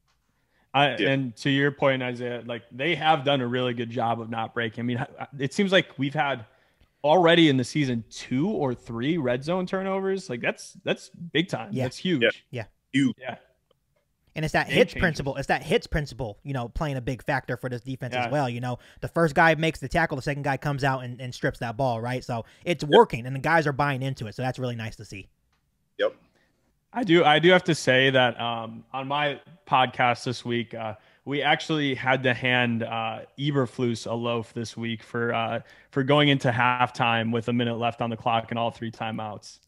And to your point, Isaiah, like they have done a really good job of not breaking. I mean, it seems like we've had already in the season 2 or 3 red zone turnovers. Like that's big time. Yeah. That's huge. Yeah. Huge. Yeah. And it's that hits principle. It's that hits principle, playing a big factor for this defense as well. The first guy makes the tackle, the second guy comes out and strips that ball, right? So it's working, and the guys are buying into it. So that's really nice to see. Yep. I do have to say that on my podcast this week, we actually had to hand Eberflus a loaf this week for going into halftime with a minute left on the clock and all 3 timeouts.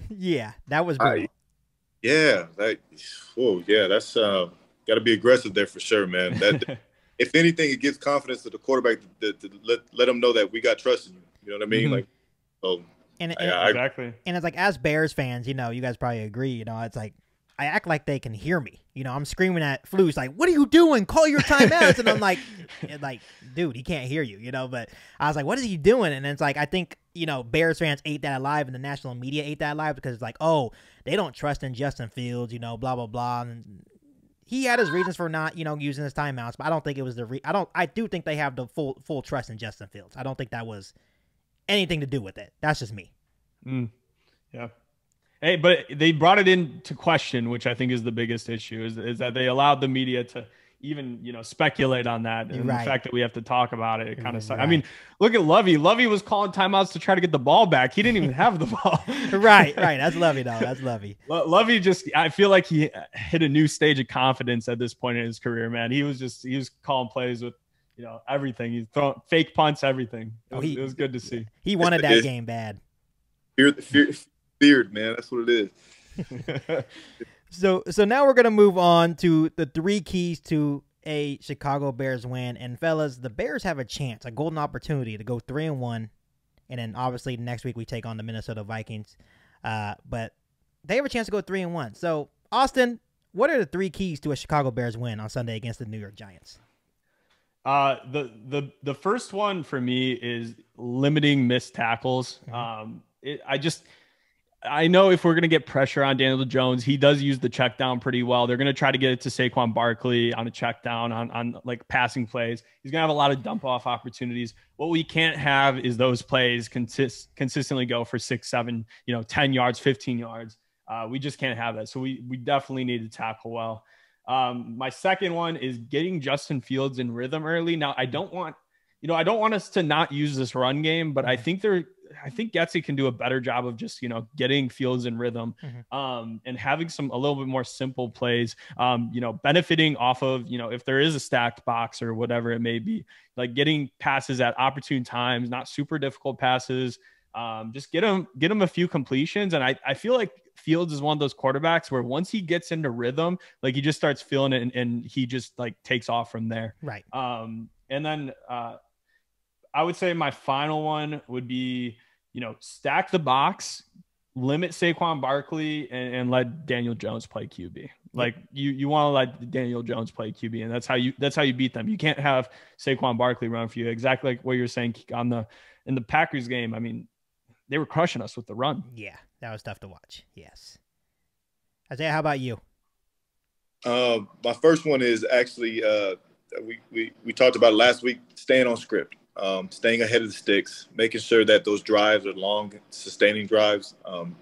Yeah, that was brutal. That's got to be aggressive there for sure, man. That if anything, it gives confidence to the quarterback to let them know that we got trust in you. You know what I mean? Mm-hmm. Exactly. And it's like, as Bears fans, you guys probably agree. It's like I act like they can hear me. I'm screaming at Flus like, "What are you doing? Call your timeouts!" And I'm like, dude, he can't hear you. But I was like, "What is he doing?" And it's like, I think Bears fans ate that alive, and the national media ate that alive because it's like, oh, they don't trust in Justin Fields, blah blah blah. And he had his reasons for not, using his timeouts, but I don't think it was I do think they have the full trust in Justin Fields. I don't think that was anything to do with it. That's just me. Yeah. Hey, but they brought it into question, which I think is the biggest issue, is that they allowed the media to even, speculate on that. And the fact that we have to talk about it kind of sucks. Right. I mean, look at Lovey. Lovey was calling timeouts to try to get the ball back. He didn't even have the ball. Right. That's Lovey, though. That's Lovey. Lovey I feel like he hit a new stage of confidence at this point in his career, man. He was calling plays with, everything. He's throwing fake punts, everything. It was good to see. He wanted that game bad. Feared, man. That's what it is. So now we're going to move on to the 3 keys to a Chicago Bears win. And fellas, the Bears have a chance, a golden opportunity to go 3-1. And then obviously next week we take on the Minnesota Vikings. But they have a chance to go 3-1. So Austin, what are the 3 keys to a Chicago Bears win on Sunday against the New York Giants? The first one for me is limiting missed tackles. I know if we're going to get pressure on Daniel Jones, he does use the check down pretty well. They're going to try to get it to Saquon Barkley on a check down on like passing plays. He's going to have a lot of dump off opportunities. What we can't have is those plays consistently go for 6, 7, 10 yards, 15 yards. We just can't have that. So we definitely need to tackle well. My second one is getting Justin Fields in rhythm early. Now I don't want us to not use this run game, but I think Getsy can do a better job of just, getting Fields in rhythm, and having a little bit more simple plays, benefiting off of, if there is a stacked box or whatever it may be, like getting passes at opportune times, not super difficult passes, just get him a few completions. And I feel like Fields is one of those quarterbacks where once he gets into rhythm, like he just starts feeling it and he just like takes off from there. Right. And then, I would say my final one would be, stack the box, limit Saquon Barkley and let Daniel Jones play QB. Like you want to let Daniel Jones play QB, and that's how you beat them. You can't have Saquon Barkley run for you. Exactly like what you're saying in the Packers game. I mean, they were crushing us with the run. Yeah, that was tough to watch. Yes. Isaiah, how about you? My first one is actually we talked about it last week, staying on script, staying ahead of the sticks, making sure that those drives are long, sustaining drives,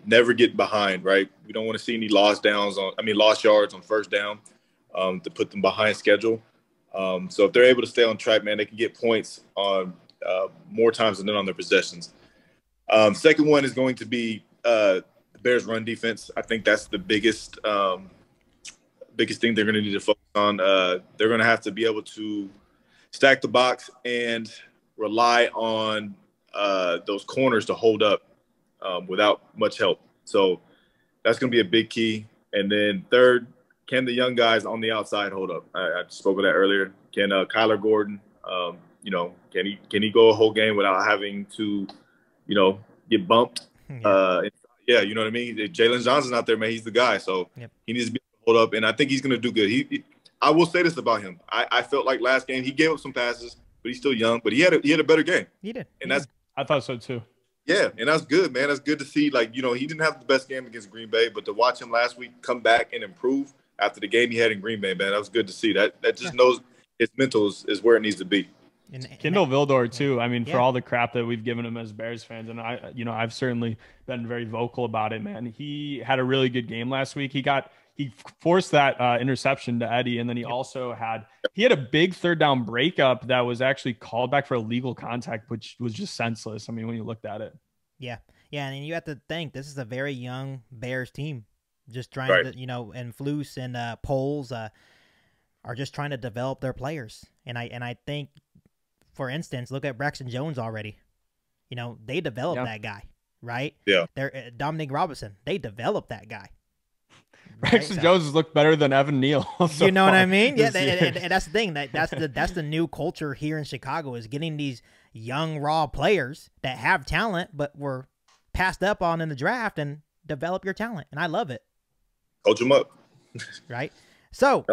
never get behind, right? We don't want to see any lost yards on first down to put them behind schedule. So if they're able to stay on track, man, they can get points on more times than on their possessions. Second one is going to be the Bears' run defense. I think that's the biggest thing they're going to need to focus on. They're going to have to be able to stack the box and rely on those corners to hold up without much help. So that's going to be a big key. And then third, can the young guys on the outside hold up? I spoke of that earlier. Can Kyler Gordon, can he go a whole game without having to, get bumped? Yeah, you know what I mean? Jalen Johnson's out there, man. He's the guy. So he needs to be able to hold up, and I think he's going to do good. I will say this about him. I felt like last game he gave up some passes, but he's still young. But he had a better game. He did. And I thought so too. Yeah, and that's good, man. That's good to see. Like, he didn't have the best game against Green Bay, but to watch him last week come back and improve after the game he had in Green Bay, man, that was good to see. That just knows his mental is where it needs to be. Kendall Vildor too. I mean, for all the crap that we've given him as Bears fans, and I've certainly been very vocal about it, man. He had a really good game last week. He forced that interception to Eddie, and then he also had a big third down breakup that was actually called back for illegal contact, which was just senseless. I mean, when you looked at it. Yeah, and you have to think this is a very young Bears team, just trying to, and Flus and Poles are just trying to develop their players, and I think. For instance, look at Braxton Jones already. They developed that guy, right? Yeah. They're Dominic Robinson. They developed that guy. Braxton Jones has looked better than Evan Neal. You know what I mean? Yeah, and that's the thing. That's the new culture here in Chicago is getting these young, raw players that have talent but were passed up on in the draft and develop your talent. And I love it. Coach them up. Right? So,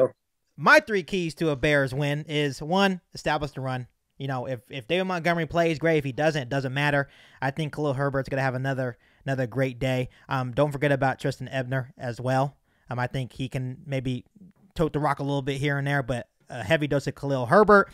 my 3 keys to a Bears win is, 1, establish the run. If David Montgomery plays, great. If he doesn't, it doesn't matter. I think Khalil Herbert's going to have another great day. Don't forget about Tristan Ebner as well. I think he can maybe tote the rock a little bit here and there, but a heavy dose of Khalil Herbert.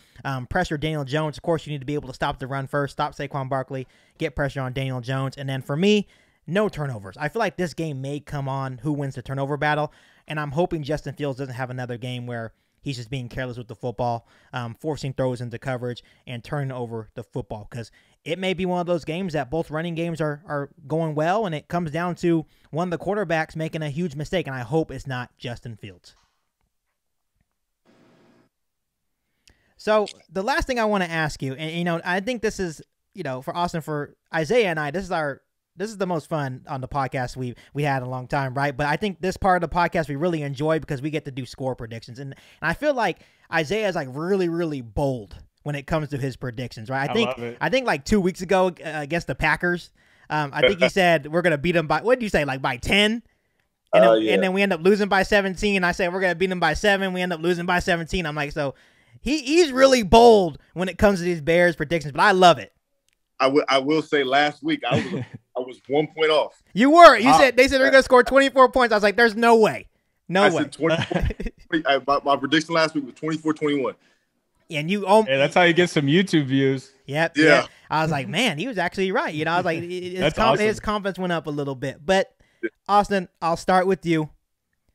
Pressure Daniel Jones. Of course, you need to be able to stop the run first, stop Saquon Barkley, get pressure on Daniel Jones. And then for me, no turnovers. I feel like this game may come on who wins the turnover battle, and I'm hoping Justin Fields doesn't have another game where he's just being careless with the football, forcing throws into coverage, and turning over the football. Because it may be one of those games that both running games are going well, and it comes down to one of the quarterbacks making a huge mistake, and I hope it's not Justin Fields. So the last thing I want to ask you, and I think this is, for Austin, for Isaiah and I, this is the most fun on the podcast we had in a long time, right? But I think this part of the podcast we really enjoy because we get to do score predictions. And I feel like Isaiah is like really, really bold when it comes to his predictions, right? I think like 2 weeks ago against the Packers, I think he said we're going to beat them by, what did you say, like by 10? And then we end up losing by 17. I said we're going to beat them by 7. We end up losing by 17. I'm like, so he's really bold when it comes to these Bears predictions, but I love it. I will say last week I was 1 point off. You were. They said they're going to score 24 points. I was like, there's no way. No way. Said my prediction last week was 24-21. And you hey, that's how you get some YouTube views. Yep. Yeah. I was like, man, he was actually right. I was like, his confidence went up a little bit. But Austin, I'll start with you.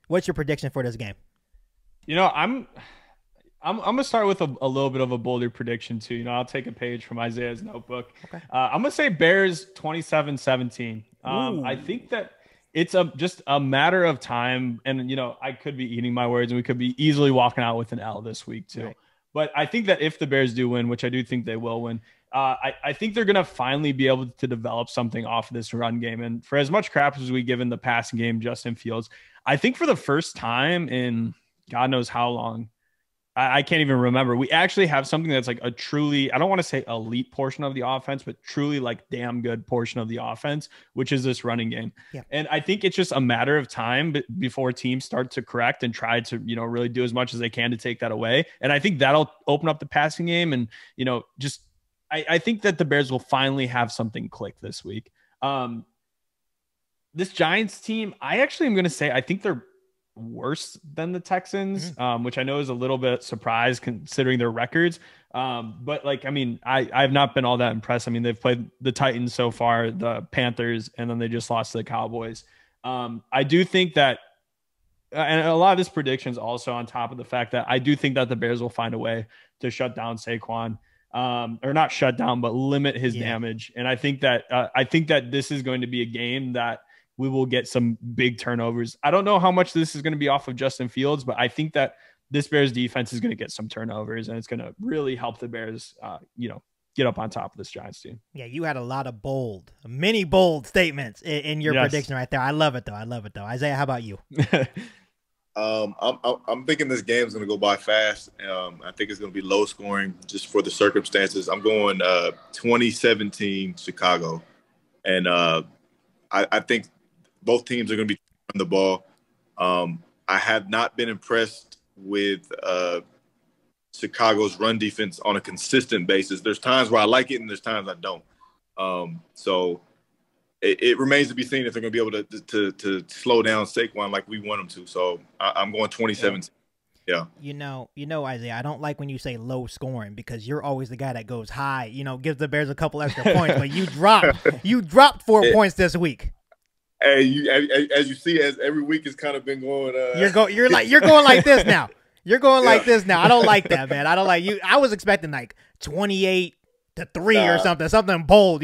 What's your prediction for this game? I'm going to start with a little bit of a bolder prediction too. I'll take a page from Isaiah's notebook. Okay. I'm going to say Bears 27-17. I think that it's just a matter of time. And, I could be eating my words and we could be easily walking out with an L this week too. Right. But I think that if the Bears do win, which I do think they will win, I think they're going to finally be able to develop something off of this run game. And for as much crap as we give in the passing game, Justin Fields, I think for the first time in God knows how long, I can't even remember. We actually have something that's like a truly, I don't want to say elite portion of the offense, but truly like damn good portion of the offense, which is this running game. Yeah. And I think it's just a matter of time before teams start to correct and try to, really do as much as they can to take that away. And I think that'll open up the passing game. And, I think that the Bears will finally have something click this week. This Giants team, I actually am going to say, I think they're worse than the Texans, which I know is a little bit surprised considering their records. But I have not been all that impressed. I mean, they've played the Titans so far, the Panthers, and then they just lost to the Cowboys. I do think that, and a lot of this prediction is also on top of the fact that I do think that the Bears will find a way to shut down Saquon, or not shut down, but limit his damage. And I think that this is going to be a game that we will get some big turnovers. I don't know how much this is going to be off of Justin Fields, but I think that this Bears defense is going to get some turnovers, and it's going to really help the Bears, get up on top of this Giants team. Yeah, you had a lot of many bold statements in your prediction right there. I love it, though. Isaiah, how about you? I'm thinking this game is going to go by fast. I think it's going to be low scoring just for the circumstances. I'm going 2017 Chicago, and I think both teams are going to be on the ball. I have not been impressed with Chicago's run defense on a consistent basis. There's times where I like it and there's times I don't. So it remains to be seen if they're going to be able to slow down Saquon like we want them to. So I'm going 2017. Yeah. You know, Isaiah, I don't like when you say low scoring because you're always the guy that goes high, gives the Bears a couple extra points, but you dropped 4 points this week. Hey, as you see, as every week has kind of been going. You're going like this now. You're going like this now. I don't like that, man. I don't like you. I was expecting like 28-3 or something bold,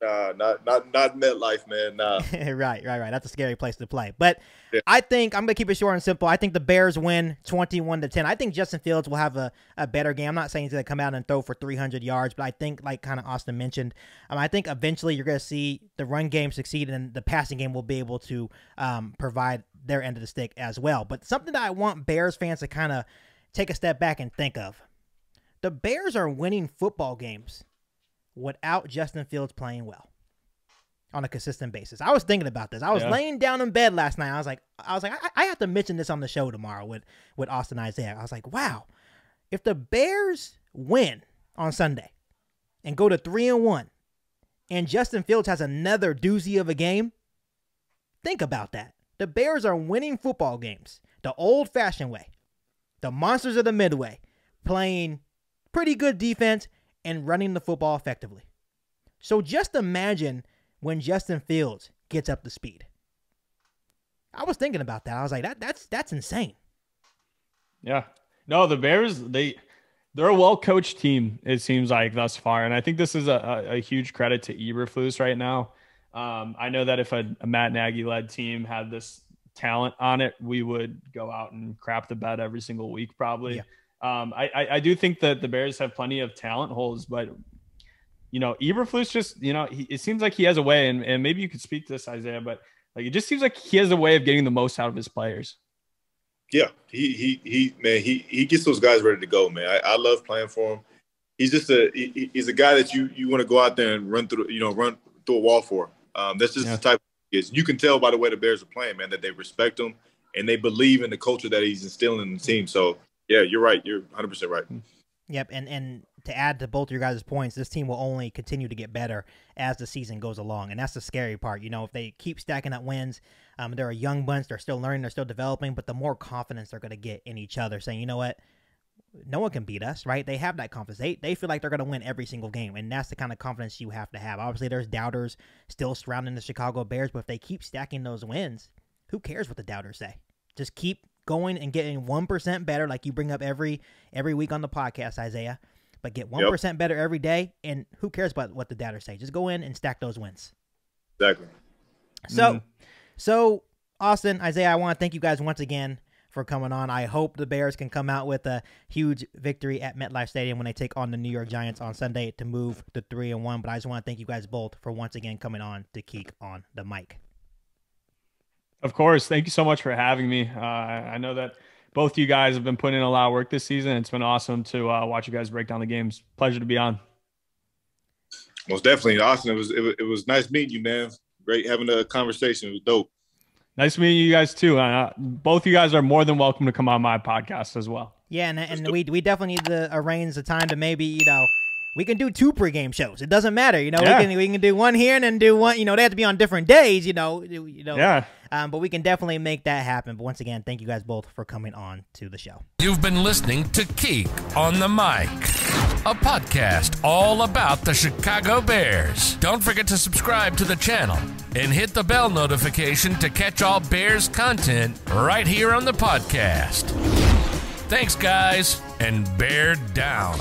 Not MetLife, man. Nah. Right. That's a scary place to play. But yeah. I think I'm going to keep it short and simple. I think the Bears win 21-10. I think Justin Fields will have a better game. I'm not saying he's going to come out and throw for 300 yards, but I think, like kind of Austin mentioned, I think eventually you're going to see the run game succeed and the passing game will be able to provide their end of the stick as well. But something that I want Bears fans to kind of take a step back and think of. The Bears are winning football games without Justin Fields playing well on a consistent basis. I was thinking about this. I was laying down in bed last night. I was like, I have to mention this on the show tomorrow with Austin and Isaiah. I was like, wow, if the Bears win on Sunday and go to 3-1 and Justin Fields has another doozy of a game, think about that. The Bears are winning football games the old-fashioned way. The monsters of the midway, playing pretty good defense and running the football effectively. So just imagine when Justin Fields gets up to speed. I was thinking about that. I was like, that's insane. Yeah. No, the Bears, they're a well-coached team, it seems like, thus far. And I think this is a huge credit to Eberflus right now. I know that if a Matt Nagy-led team had this talent on it, we would go out and crap the bed every single week probably. Yeah. I do think that the Bears have plenty of talent holes, but Eberflus just, it seems like he has a way, and maybe you could speak to this, Isaiah, but like, it just seems like he has a way of getting the most out of his players. Yeah. He gets those guys ready to go, man. I love playing for him. He's just he's a guy that you want to go out there and run through a wall for. That's just the type he is. You can tell by the way the Bears are playing, man, that they respect him and they believe in the culture that he's instilling in the team. So yeah, you're right. You're 100% right. Yep, and to add to both of your guys' points, this team will only continue to get better as the season goes along, and that's the scary part. If they keep stacking up wins, they're a young bunch, they're still learning, they're still developing, but the more confidence they're going to get in each other, saying, you know what, no one can beat us, right? They have that confidence. They feel like they're going to win every single game, and that's the kind of confidence you have to have. Obviously, there's doubters still surrounding the Chicago Bears, but if they keep stacking those wins, who cares what the doubters say? Just keep going and getting 1% better, like you bring up every week on the podcast, Isaiah. But get 1% better every day, and who cares about what the doubters say? Just go in and stack those wins. Exactly. So Austin, Isaiah, I want to thank you guys once again for coming on. I hope the Bears can come out with a huge victory at MetLife Stadium when they take on the New York Giants on Sunday to move to 3-1. But I just want to thank you guys both for once again coming on to Keek on the Mic. Of course. Thank you so much for having me. I know that both you guys have been putting in a lot of work this season. It's been awesome to watch you guys break down the games. Pleasure to be on. Most definitely, Austin. It was nice meeting you, man. Great having a conversation. It was dope. Nice meeting you guys too. Both you guys are more than welcome to come on my podcast as well. Yeah, and we definitely need to arrange the time to maybe, we can do 2 pregame shows. It doesn't matter, we can do one here and then do one. They have to be on different days, Yeah. But we can definitely make that happen. But once again, thank you guys both for coming on to the show. You've been listening to Keek on the Mic, a podcast all about the Chicago Bears. Don't forget to subscribe to the channel and hit the bell notification to catch all Bears content right here on the podcast. Thanks, guys, and bear down.